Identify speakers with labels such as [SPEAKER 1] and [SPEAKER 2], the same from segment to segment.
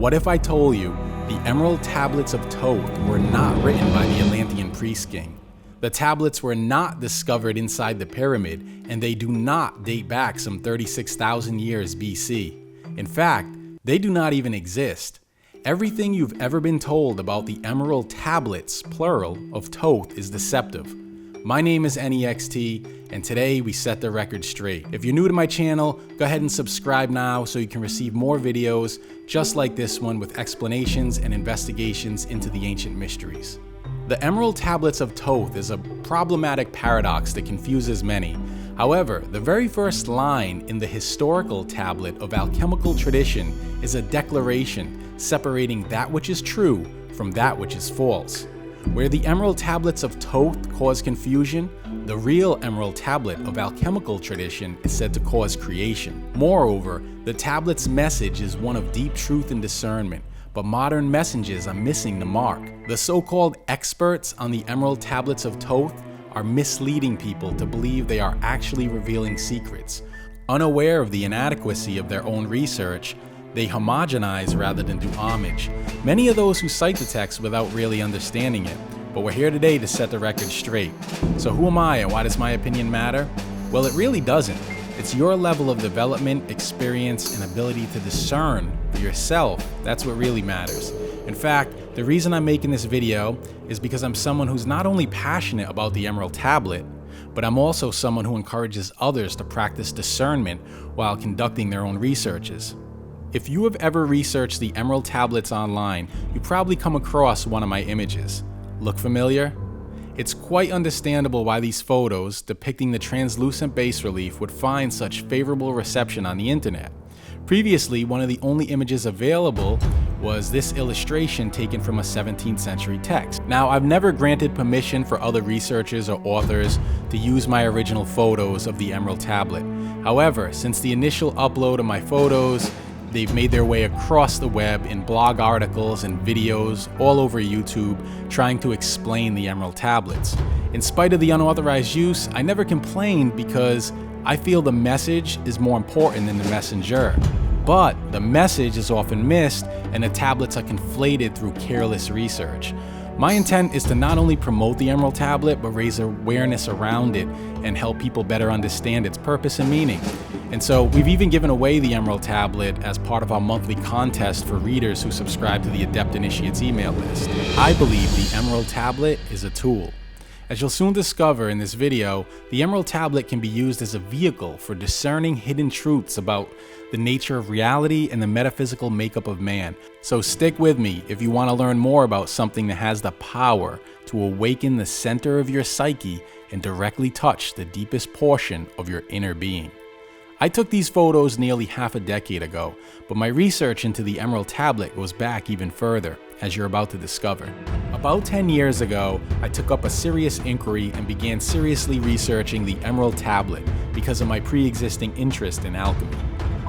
[SPEAKER 1] What if I told you the Emerald Tablets of Thoth were not written by the Atlantean priest king? The tablets were not discovered inside the pyramid, and they do not date back some 36,000 years BC. In fact, they do not even exist. Everything you've ever been told about the Emerald Tablets, plural, of Thoth is deceptive. My name is Anyextee, and today we set the record straight. If you're new to my channel, go ahead and subscribe now so you can receive more videos just like this one with explanations and investigations into the ancient mysteries. The Emerald Tablets of Thoth is a problematic paradox that confuses many. However, the very first line in the historical tablet of alchemical tradition is a declaration separating that which is true from that which is false. Where the Emerald Tablets of Thoth cause confusion, the real Emerald Tablet of alchemical tradition is said to cause creation. Moreover, the tablet's message is one of deep truth and discernment, but modern messengers are missing the mark. The so-called experts on the Emerald Tablets of Thoth are misleading people to believe they are actually revealing secrets. Unaware of the inadequacy of their own research, they homogenize rather than do homage. Many of those who cite the text without really understanding it, but we're here today to set the record straight. So who am I and why does my opinion matter? Well, it really doesn't. It's your level of development, experience, and ability to discern for yourself. That's what really matters. In fact, the reason I'm making this video is because I'm someone who's not only passionate about the Emerald Tablet, but I'm also someone who encourages others to practice discernment while conducting their own researches. If you have ever researched the Emerald Tablets online, you probably come across one of my images. Look familiar? It's quite understandable why these photos depicting the translucent bas relief would find such favorable reception on the internet. Previously, one of the only images available was this illustration taken from a 17th century text. Now, I've never granted permission for other researchers or authors to use my original photos of the Emerald Tablet. However, since the initial upload of my photos, they've made their way across the web in blog articles and videos all over YouTube trying to explain the Emerald Tablets. In spite of the unauthorized use, I never complained because I feel the message is more important than the messenger. But the message is often missed and the tablets are conflated through careless research. My intent is to not only promote the Emerald Tablet, but raise awareness around it and help people better understand its purpose and meaning. And so we've even given away the Emerald Tablet as part of our monthly contest for readers who subscribe to the Adept Initiates email list. I believe the Emerald Tablet is a tool. As you'll soon discover in this video, the Emerald Tablet can be used as a vehicle for discerning hidden truths about the nature of reality and the metaphysical makeup of man. So stick with me if you want to learn more about something that has the power to awaken the center of your psyche and directly touch the deepest portion of your inner being. I took these photos nearly half a decade ago, but my research into the Emerald Tablet goes back even further, as you're about to discover. About 10 years ago, I took up a serious inquiry and began seriously researching the Emerald Tablet because of my pre-existing interest in alchemy.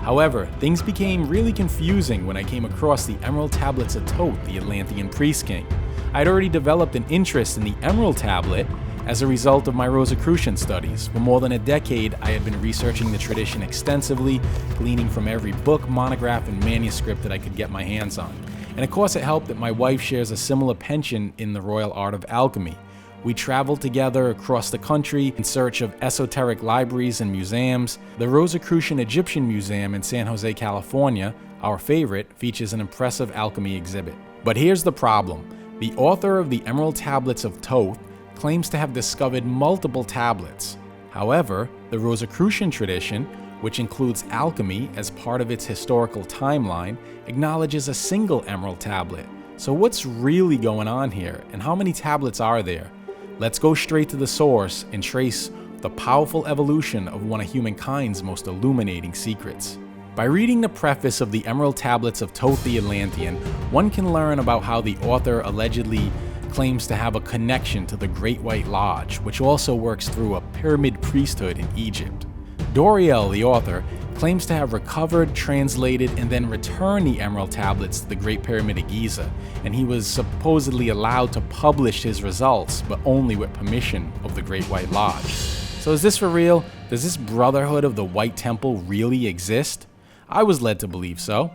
[SPEAKER 1] However, things became really confusing when I came across the Emerald Tablets of Thoth, the Atlantean priest king. I'd already developed an interest in the Emerald Tablet as a result of my Rosicrucian studies. For more than a decade, I had been researching the tradition extensively, gleaning from every book, monograph, and manuscript that I could get my hands on. And of course, it helped that my wife shares a similar penchant in the royal art of alchemy. We traveled together across the country in search of esoteric libraries and museums. The Rosicrucian Egyptian Museum in San Jose, California, our favorite, features an impressive alchemy exhibit. But here's the problem. The author of the Emerald Tablets of Thoth claims to have discovered multiple tablets. However, the Rosicrucian tradition, which includes alchemy as part of its historical timeline, acknowledges a single Emerald Tablet. So what's really going on here, and how many tablets are there? Let's go straight to the source and trace the powerful evolution of one of humankind's most illuminating secrets. By reading the preface of the Emerald Tablets of Thoth the Atlantean, one can learn about how the author allegedly claims to have a connection to the Great White Lodge, which also works through a pyramid priesthood in Egypt. Doriel, the author, claims to have recovered, translated, and then returned the Emerald Tablets to the Great Pyramid of Giza, and he was supposedly allowed to publish his results, but only with permission of the Great White Lodge. So is this for real? Does this Brotherhood of the White Temple really exist? I was led to believe so.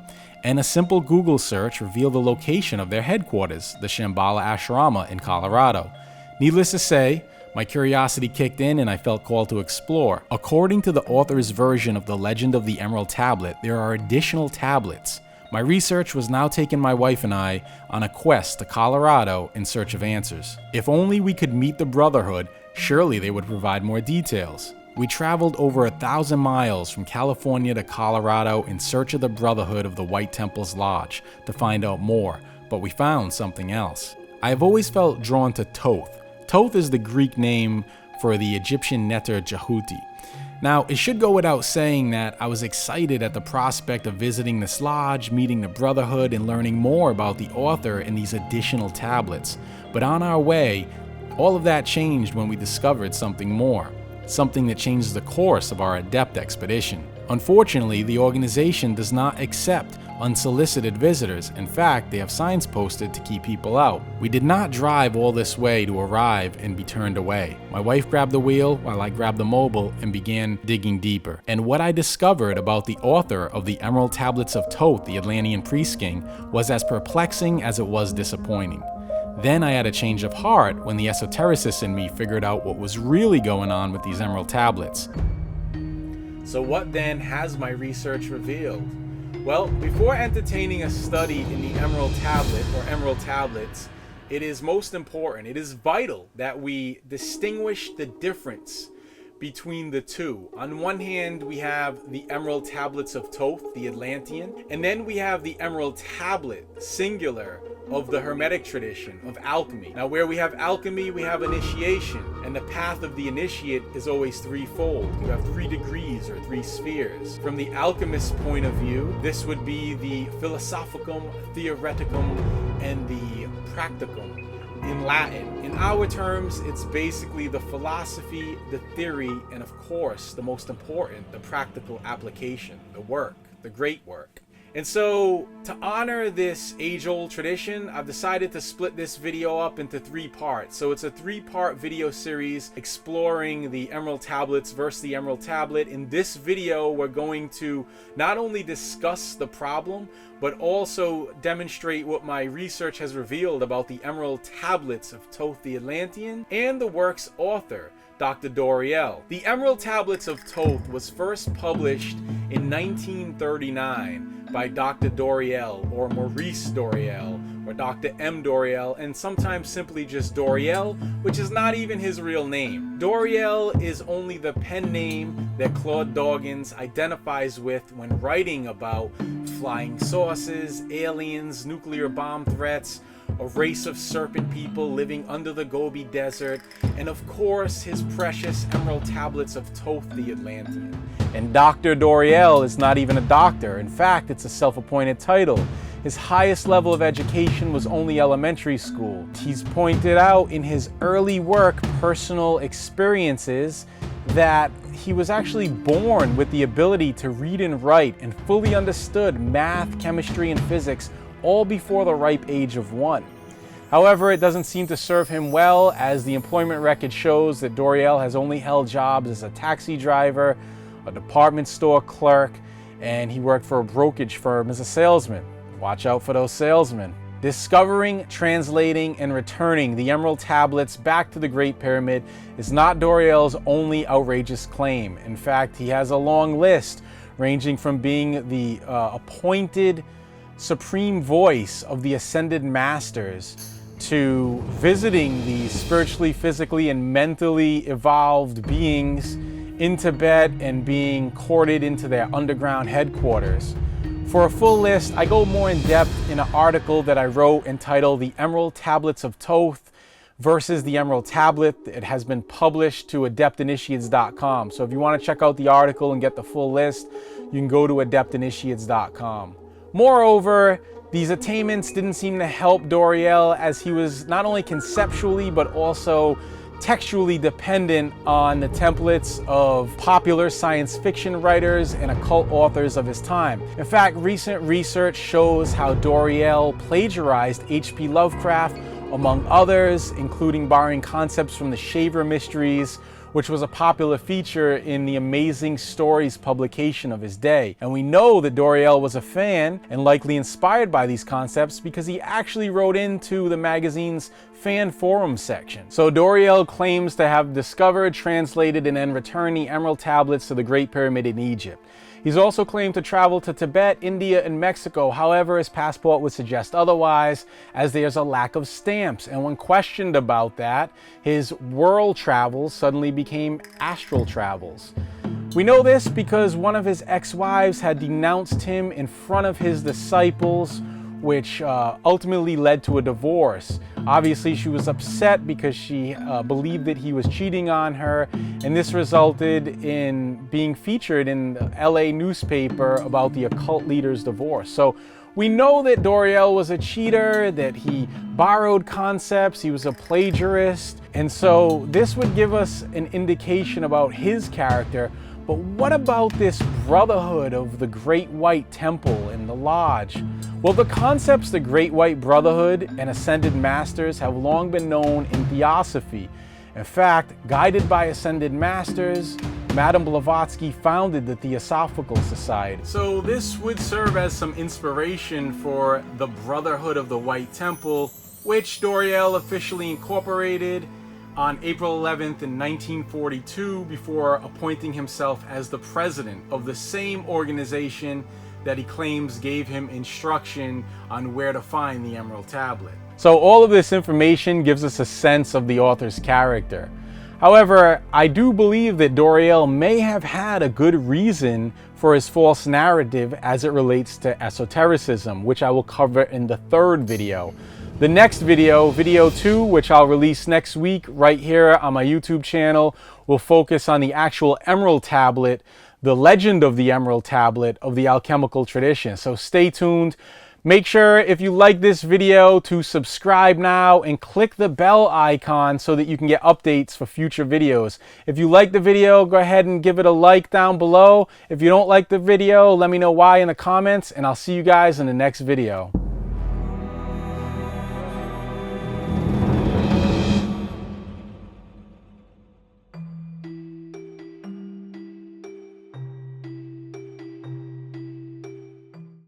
[SPEAKER 1] and a simple Google search revealed the location of their headquarters, the Shambhala Ashrama in Colorado. Needless to say, my curiosity kicked in and I felt called to explore. According to the author's version of the legend of the Emerald Tablet, there are additional tablets. My research was now taking my wife and I on a quest to Colorado in search of answers. If only we could meet the Brotherhood, surely they would provide more details. We traveled over 1,000 miles from California to Colorado in search of the Brotherhood of the White Temple's Lodge to find out more, but we found something else. I have always felt drawn to Thoth. Thoth is the Greek name for the Egyptian Neter Jehuti. Now, it should go without saying that I was excited at the prospect of visiting this lodge, meeting the Brotherhood, and learning more about the author and these additional tablets. But on our way, all of that changed when we discovered something more. Something that changes the course of our Adept expedition. Unfortunately, the organization does not accept unsolicited visitors. In fact, they have signs posted to keep people out. We did not drive all this way to arrive and be turned away. My wife grabbed the wheel while I grabbed the mobile and began digging deeper. And what I discovered about the author of the Emerald Tablets of Thoth, the Atlantean Priest King, was as perplexing as it was disappointing. Then I had a change of heart when the esotericist in me figured out what was really going on with these Emerald Tablets. So what then has my research revealed? Well, before entertaining a study in the Emerald Tablet or Emerald Tablets, it is most important, it is vital that we distinguish the difference between the two. On one hand, we have the Emerald Tablets of Thoth, the Atlantean, and then we have the Emerald Tablet, singular, of the Hermetic tradition of alchemy. Now, where we have alchemy, we have initiation, and the path of the initiate is always threefold. You have 3 degrees or 3 spheres. From the alchemist's point of view, this would be the philosophicum, theoreticum, and the practicum in Latin. In our terms, it's basically the philosophy, the theory, and of course, the most important, the practical application, the work, the great work. And so, to honor this age-old tradition, I've decided to split this video up into 3 parts. So it's a 3-part video series exploring the Emerald Tablets versus the Emerald Tablet. In this video, we're going to not only discuss the problem, but also demonstrate what my research has revealed about the Emerald Tablets of Thoth the Atlantean and the work's author, Dr. Doriel. The Emerald Tablets of Thoth was first published in 1939 by Dr. Doriel, or Maurice Doriel, or Dr. M. Doriel, and sometimes simply just Doriel, which is not even his real name. Doriel is only the pen name that Claude Doggins identifies with when writing about flying saucers, aliens, nuclear bomb threats, a race of serpent people living under the Gobi Desert, and of course his precious Emerald Tablets of Thoth the Atlantean. And Dr. Doriel is not even a doctor. In fact, it's a self-appointed title. His highest level of education was only elementary school. He's pointed out in his early work, Personal Experiences, that he was actually born with the ability to read and write and fully understood math, chemistry, and physics all before the ripe age of 1. However, it doesn't seem to serve him well, as the employment record shows that Doriel has only held jobs as a taxi driver, a department store clerk, and he worked for a brokerage firm as a salesman. Watch out for those salesmen. Discovering, translating, and returning the Emerald Tablets back to the Great Pyramid is not Doriel's only outrageous claim. In fact, he has a long list, ranging from being the appointed supreme voice of the ascended masters to visiting these spiritually, physically, and mentally evolved beings in Tibet and being courted into their underground headquarters. For a full list, I go more in depth in an article that I wrote entitled The Emerald Tablets of Thoth versus the Emerald Tablet. It has been published to adeptinitiates.com. So if you want to check out the article and get the full list, you can go to adeptinitiates.com. Moreover, these attainments didn't seem to help Doriel, as he was not only conceptually but also textually dependent on the templates of popular science fiction writers and occult authors of his time. In fact, recent research shows how Doriel plagiarized H.P. Lovecraft, among others, including borrowing concepts from the Shaver Mysteries, which was a popular feature in the Amazing Stories publication of his day. And we know that Doreal was a fan and likely inspired by these concepts because he actually wrote into the magazine's fan forum section. So Doreal claims to have discovered, translated, and then returned the emerald tablets to the Great Pyramid in Egypt. He's also claimed to travel to Tibet, India, and Mexico. However, his passport would suggest otherwise, as there's a lack of stamps. And when questioned about that, his world travels suddenly became astral travels. We know this because one of his ex-wives had denounced him in front of his disciples, which ultimately led to a divorce. Obviously, she was upset because she believed that he was cheating on her, and this resulted in being featured in the LA newspaper about the occult leader's divorce. So we know that Doreal was a cheater, that he borrowed concepts, he was a plagiarist, and so this would give us an indication about his character. But what about this Brotherhood of the Great White Temple and the Lodge? Well, the concepts the Great White Brotherhood and Ascended Masters have long been known in Theosophy. In fact, guided by Ascended Masters, Madame Blavatsky founded the Theosophical Society. So this would serve as some inspiration for the Brotherhood of the White Temple, which Doreal officially incorporated on April 11th in 1942 before appointing himself as the president of the same organization that he claims gave him instruction on where to find the Emerald Tablet. So all of this information gives us a sense of the author's character. However, I do believe that Doreal may have had a good reason for his false narrative as it relates to esotericism, which I will cover in the third video. The next video, video 2, which I'll release next week right here on my YouTube channel, will focus on the actual Emerald Tablet, the legend of the Emerald Tablet of the alchemical tradition. So stay tuned. Make sure, if you like this video, to subscribe now and click the bell icon so that you can get updates for future videos. If you like the video, go ahead and give it a like down below. If you don't like the video, let me know why in the comments, and I'll see you guys in the next video.